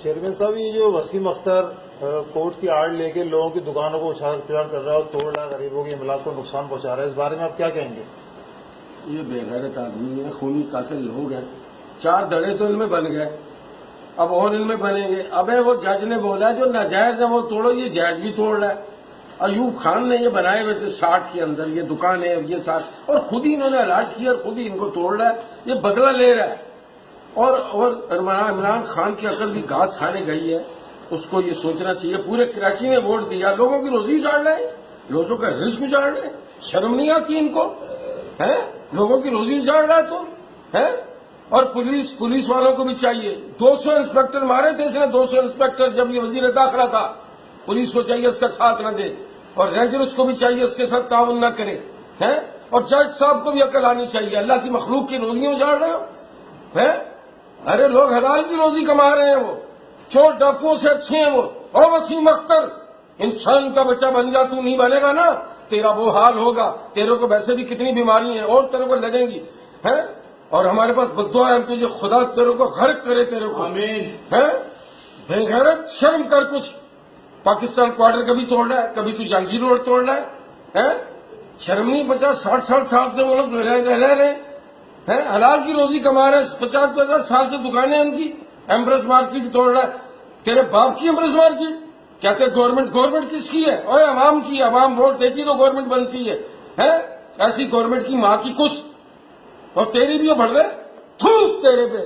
Chairman صاحب یہ جو وسیم اختر کورٹ کی آڑ لے کے لوگوں کی دکانوں کو اچھال پچھاڑ کر رہا ہے اور توڑ رہا ہے، غریبوں کی املاک کو نقصان پہنچا رہا ہے، اس بارے میں آپ کیا کہیں گے؟ یہ بے غیرت آدمی ہے، خونی قاتل لوگ ہیں. 4 دڑے تو ان میں بن گئے، اب اور ان میں بنیں گے. ابے وہ جج نے بولا جو ناجائز ہے وہ توڑو، یہ جائز بھی توڑ رہا ہے. ایوب خان نے یہ بنائے ہوئے تھے 60 کے اندر یہ دکانیں یہ ساتھ، اور خود ہی انہوں نے الاٹ کیا اور خود ہی ان کو توڑ رہا ہے. یہ بدلہ لے رہا ہے. اور عمران خان کی عقل بھی گھاس کھانے گئی ہے. اس کو یہ سوچنا چاہیے. پورے کراچی نے ووٹ دیا، لوگوں کی روزی اجاڑ رہے ہیں، لوگوں کا رزق اجاڑ رہے ہیں. شرم نہیں آتی ان کو؟ ہے لوگوں کی روزی اجاڑ رہا ہے تو ہے. اور پولیس والوں کو بھی چاہیے. 200 انسپیکٹر مارے تھے اس نے، 200 انسپیکٹر جب یہ وزیر داخلہ تھا. پولیس کو چاہیے اس کا ساتھ نہ دے، اور رینجرز کو بھی چاہیے اس کے ساتھ تعاون نہ کرے. ہے اور جج صاحب کو بھی عقل آنی چاہیے. اللہ کی مخلوق کی روزیاں اجاڑ رہے ہو. ہے ارے لوگ حلال کی روزی کما رہے ہیں، وہ چور ڈاکوؤں سے اچھے ہیں وہ. اور وسیم اختر انسان کا بچہ بن جا، تو نہیں بنے گا نا تیرا وہ حال ہوگا. تیرے کو ویسے بھی کتنی بیماری ہیں اور تیرے کو لگیں گی. ہے اور ہمارے پاس بددعا ہے تجھے خدا تیرے کو غرق کرے تیرے کو. آمین. ہے بے غیرت، شرم کر کچھ. پاکستان کوارٹر کبھی توڑ رہا ہے، کبھی تو جہانگیر روڈ توڑ رہا ہے. شرم نہیں؟ 50-60 سال سے وہ لوگ رہ رہے ہیں، حلال کی روزی کما رہے ہیں. 50 سال سے دکانیں ان کی. ایمبرس مارکیٹ توڑ رہا ہے. تیرے باپ کی ایمبرس مارکیٹ کہتے گورنمنٹ کس کی ہے؟ اور عوام کی. عوام ووٹ دیتی تو گورنمنٹ بنتی ہے. ایسی گورنمنٹ کی ماں کی کچھ. اور تیری بھی بڑھ گئے تھو تیرے پہ.